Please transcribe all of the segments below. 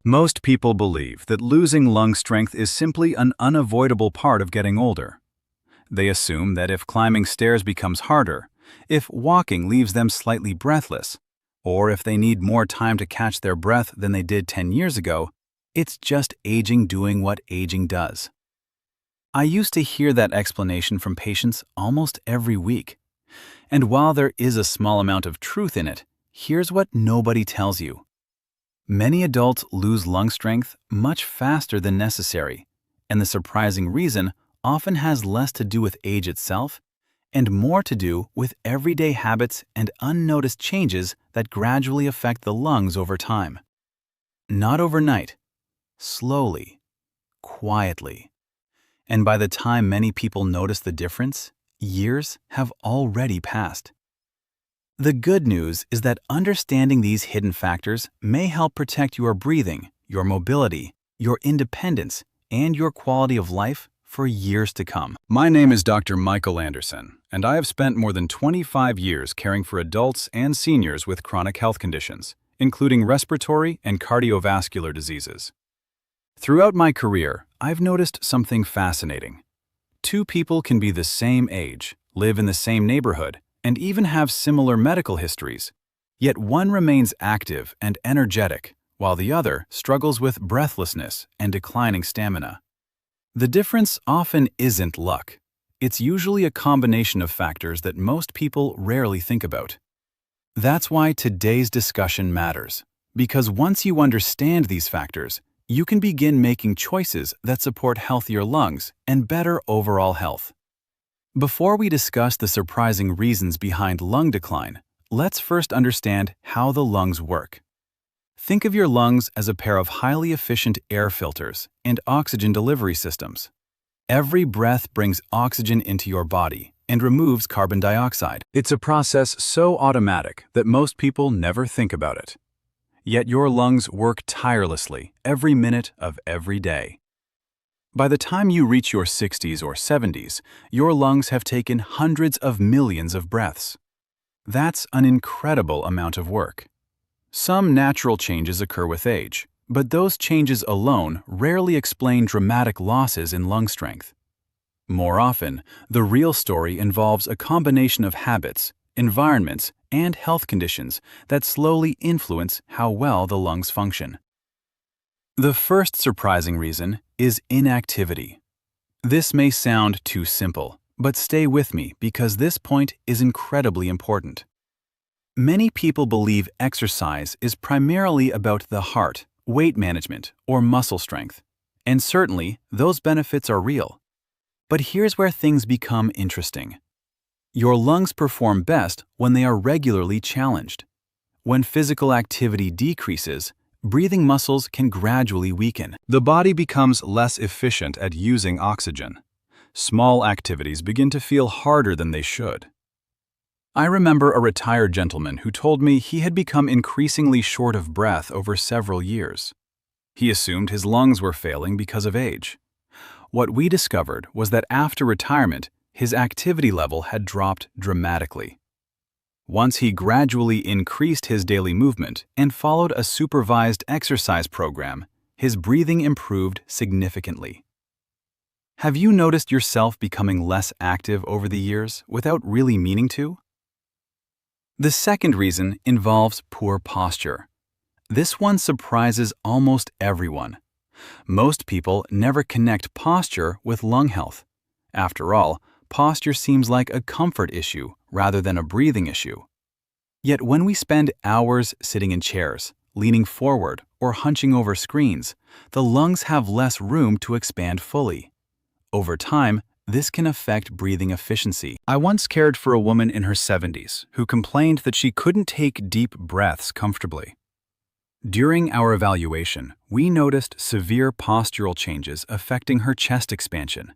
Most people believe that losing lung strength is simply an unavoidable part of getting older. They assume that if climbing stairs becomes harder, if walking leaves them slightly breathless, or if they need more time to catch their breath than they did 10 years ago, it's just aging doing what aging does. I used to hear that explanation from patients almost every week. And while there is a small amount of truth in it, here's what nobody tells you. Many adults lose lung strength much faster than necessary, and the surprising reason often has less to do with age itself and more to do with everyday habits and unnoticed changes that gradually affect the lungs over time. Not overnight, slowly, quietly. And by the time many people notice the difference, years have already passed. The good news is that understanding these hidden factors may help protect your breathing, your mobility, your independence, and your quality of life for years to come. My name is Dr. Michael Anderson, and I have spent more than 25 years caring for adults and seniors with chronic health conditions, including respiratory and cardiovascular diseases. Throughout my career, I've noticed something fascinating. Two people can be the same age, live in the same neighborhood, and even have similar medical histories, yet one remains active and energetic, while the other struggles with breathlessness and declining stamina. The difference often isn't luck. It's usually a combination of factors that most people rarely think about. That's why today's discussion matters, because once you understand these factors, you can begin making choices that support healthier lungs and better overall health. Before we discuss the surprising reasons behind lung decline, let's first understand how the lungs work. Think of your lungs as a pair of highly efficient air filters and oxygen delivery systems. Every breath brings oxygen into your body and removes carbon dioxide. It's a process so automatic that most people never think about it. Yet your lungs work tirelessly every minute of every day. By the time you reach your 60s or 70s, your lungs have taken hundreds of millions of breaths. That's an incredible amount of work. Some natural changes occur with age, but those changes alone rarely explain dramatic losses in lung strength. More often, the real story involves a combination of habits, environments, and health conditions that slowly influence how well the lungs function. The first surprising reason is inactivity. This may sound too simple, but stay with me because this point is incredibly important. Many people believe exercise is primarily about the heart, weight management, or muscle strength, and certainly those benefits are real. But here's where things become interesting. Your lungs perform best when they are regularly challenged. When physical activity decreases, breathing muscles can gradually weaken. The body becomes less efficient at using oxygen. Small activities begin to feel harder than they should. I remember a retired gentleman who told me he had become increasingly short of breath over several years. He assumed his lungs were failing because of age. What we discovered was that after retirement, his activity level had dropped dramatically. Once he gradually increased his daily movement and followed a supervised exercise program, his breathing improved significantly. Have you noticed yourself becoming less active over the years without really meaning to? The second reason involves poor posture. This one surprises almost everyone. Most people never connect posture with lung health. After all, posture seems like a comfort issue rather than a breathing issue. Yet when we spend hours sitting in chairs, leaning forward, or hunching over screens, the lungs have less room to expand fully. Over time, this can affect breathing efficiency. I once cared for a woman in her 70s who complained that she couldn't take deep breaths comfortably. During our evaluation, we noticed severe postural changes affecting her chest expansion.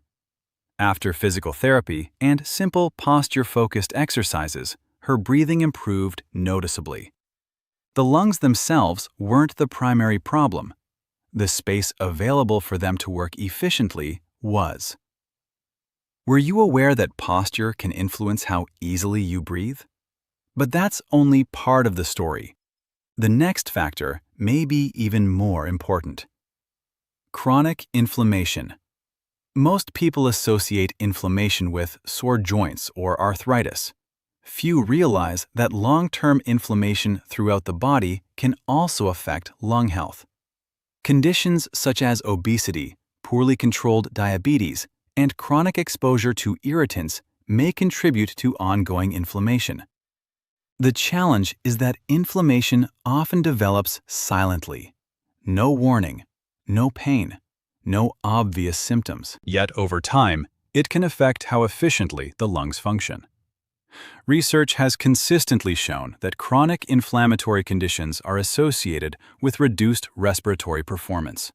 After physical therapy and simple posture-focused exercises, her breathing improved noticeably. The lungs themselves weren't the primary problem. The space available for them to work efficiently was. Were you aware that posture can influence how easily you breathe? But that's only part of the story. The next factor may be even more important. Chronic inflammation. Most people associate inflammation with sore joints or arthritis. Few realize that long-term inflammation throughout the body can also affect lung health. Conditions such as obesity, poorly controlled diabetes, and chronic exposure to irritants may contribute to ongoing inflammation. The challenge is that inflammation often develops silently. No warning, no pain, no obvious symptoms. Yet over time, it can affect how efficiently the lungs function. Research has consistently shown that chronic inflammatory conditions are associated with reduced respiratory performance.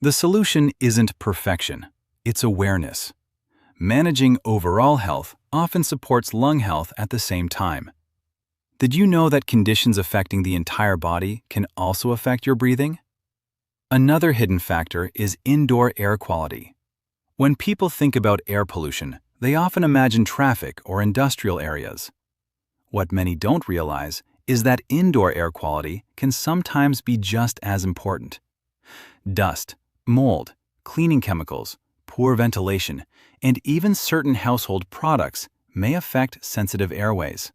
The solution isn't perfection, it's awareness. Managing overall health often supports lung health at the same time. Did you know that conditions affecting the entire body can also affect your breathing? Another hidden factor is indoor air quality. When people think about air pollution, they often imagine traffic or industrial areas. What many don't realize is that indoor air quality can sometimes be just as important. Dust, mold, cleaning chemicals, poor ventilation, and even certain household products may affect sensitive airways.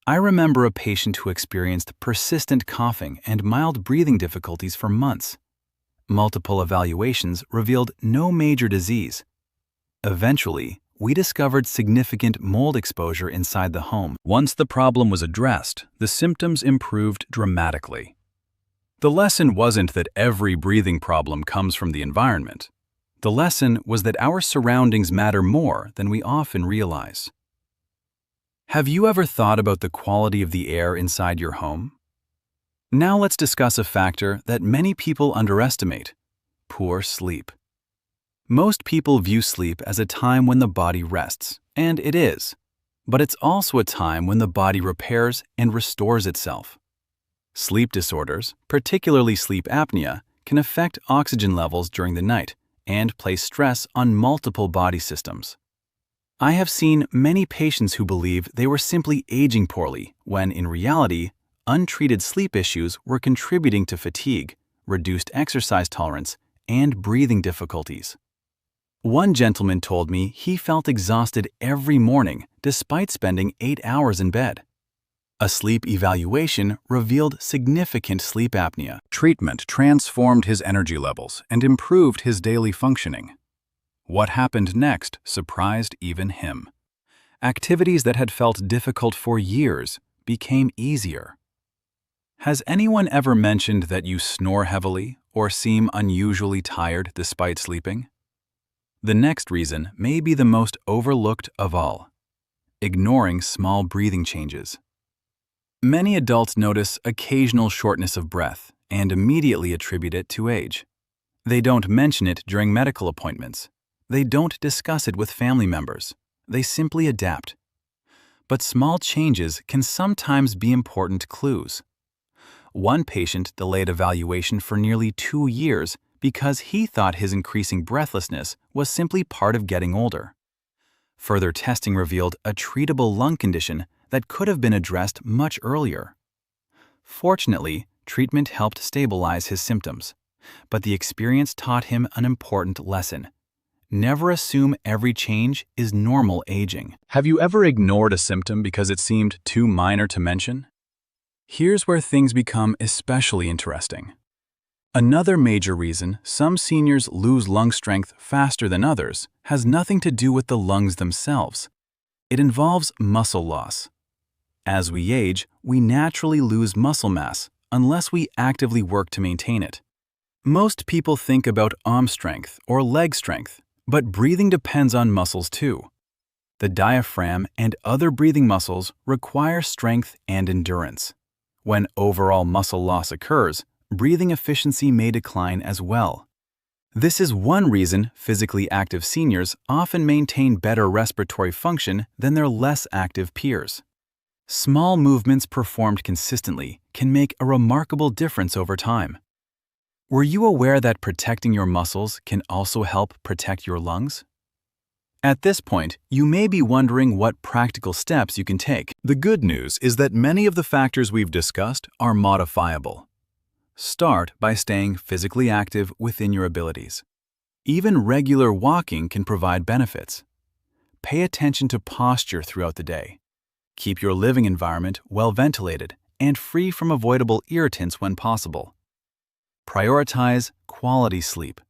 I remember a patient who experienced persistent coughing and mild breathing difficulties for months. Multiple evaluations revealed no major disease. Eventually, we discovered significant mold exposure inside the home. Once the problem was addressed, the symptoms improved dramatically. The lesson wasn't that every breathing problem comes from the environment. The lesson was that our surroundings matter more than we often realize. Have you ever thought about the quality of the air inside your home? Now let's discuss a factor that many people underestimate: poor sleep. Most people view sleep as a time when the body rests, and it is. But it's also a time when the body repairs and restores itself. Sleep disorders, particularly sleep apnea, can affect oxygen levels during the night and place stress on multiple body systems. I have seen many patients who believe they were simply aging poorly when, in reality, untreated sleep issues were contributing to fatigue, reduced exercise tolerance, and breathing difficulties. One gentleman told me he felt exhausted every morning despite spending 8 hours in bed. A sleep evaluation revealed significant sleep apnea. Treatment transformed his energy levels and improved his daily functioning. What happened next surprised even him. Activities that had felt difficult for years became easier. Has anyone ever mentioned that you snore heavily or seem unusually tired despite sleeping? The next reason may be the most overlooked of all: ignoring small breathing changes. Many adults notice occasional shortness of breath and immediately attribute it to age. They don't mention it during medical appointments. They don't discuss it with family members. They simply adapt. But small changes can sometimes be important clues. One patient delayed evaluation for nearly 2 years because he thought his increasing breathlessness was simply part of getting older. Further testing revealed a treatable lung condition that could have been addressed much earlier. Fortunately, treatment helped stabilize his symptoms, but the experience taught him an important lesson. Never assume every change is normal aging. Have you ever ignored a symptom because it seemed too minor to mention? Here's where things become especially interesting. Another major reason some seniors lose lung strength faster than others has nothing to do with the lungs themselves. It involves muscle loss. As we age, we naturally lose muscle mass unless we actively work to maintain it. Most people think about arm strength or leg strength, but breathing depends on muscles too. The diaphragm and other breathing muscles require strength and endurance. When overall muscle loss occurs, breathing efficiency may decline as well. This is one reason physically active seniors often maintain better respiratory function than their less active peers. Small movements performed consistently can make a remarkable difference over time. Were you aware that protecting your muscles can also help protect your lungs? At this point, you may be wondering what practical steps you can take. The good news is that many of the factors we've discussed are modifiable. Start by staying physically active within your abilities. Even regular walking can provide benefits. Pay attention to posture throughout the day. Keep your living environment well ventilated and free from avoidable irritants when possible. Prioritize quality sleep.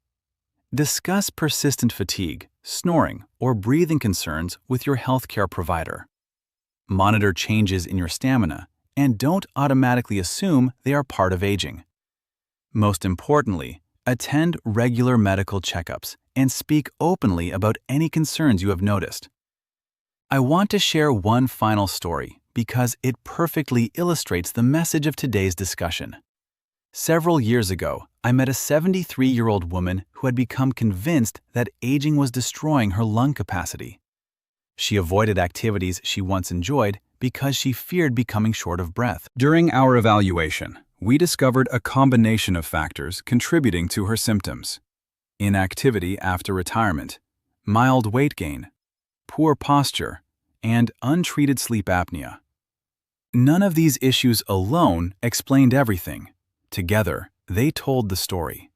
Discuss persistent fatigue, snoring, or breathing concerns with your healthcare provider. Monitor changes in your stamina and don't automatically assume they are part of aging. Most importantly, attend regular medical checkups and speak openly about any concerns you have noticed. I want to share one final story because it perfectly illustrates the message of today's discussion. Several years ago, I met a 73-year-old woman who had become convinced that aging was destroying her lung capacity. She avoided activities she once enjoyed because she feared becoming short of breath. During our evaluation, we discovered a combination of factors contributing to her symptoms: inactivity after retirement, mild weight gain, poor posture, and untreated sleep apnea. None of these issues alone explained everything. Together, they told the story.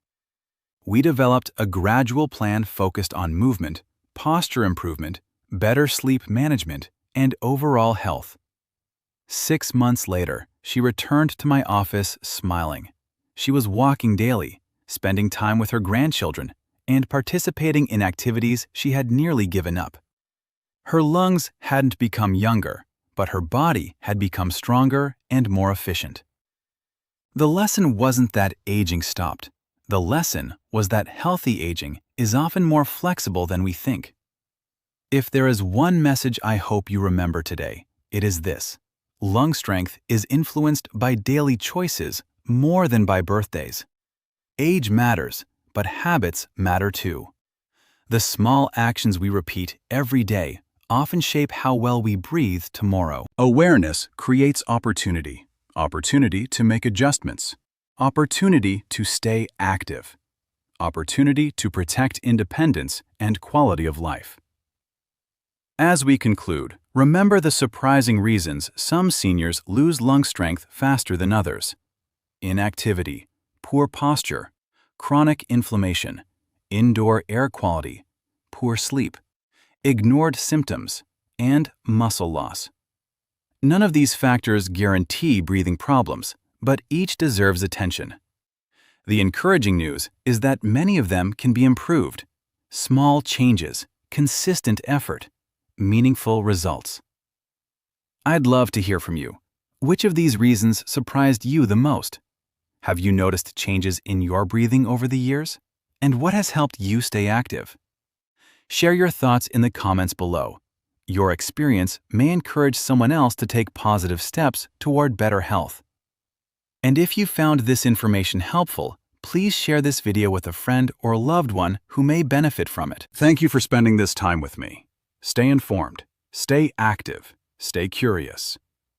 We developed a gradual plan focused on movement, posture improvement, better sleep management, and overall health. 6 months later, she returned to my office smiling. She was walking daily, spending time with her grandchildren, and participating in activities she had nearly given up. Her lungs hadn't become younger, but her body had become stronger and more efficient. The lesson wasn't that aging stopped. The lesson was that healthy aging is often more flexible than we think. If there is one message I hope you remember today, it is this: lung strength is influenced by daily choices more than by birthdays. Age matters, but habits matter too. The small actions we repeat every day often shape how well we breathe tomorrow. Awareness creates opportunity. Opportunity to make adjustments. Opportunity to stay active. Opportunity to protect independence and quality of life. As we conclude, remember the surprising reasons some seniors lose lung strength faster than others: inactivity, poor posture, chronic inflammation, indoor air quality, poor sleep, ignored symptoms, and muscle loss. None of these factors guarantee breathing problems, but each deserves attention. The encouraging news is that many of them can be improved. Small changes, consistent effort, meaningful results. I'd love to hear from you. Which of these reasons surprised you the most? Have you noticed changes in your breathing over the years? And what has helped you stay active? Share your thoughts in the comments below. Your experience may encourage someone else to take positive steps toward better health. And if you found this information helpful, please share this video with a friend or loved one who may benefit from it. Thank you for spending this time with me. Stay informed, stay active, stay curious.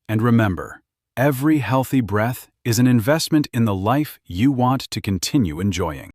And remember, every healthy breath is an investment in the life you want to continue enjoying.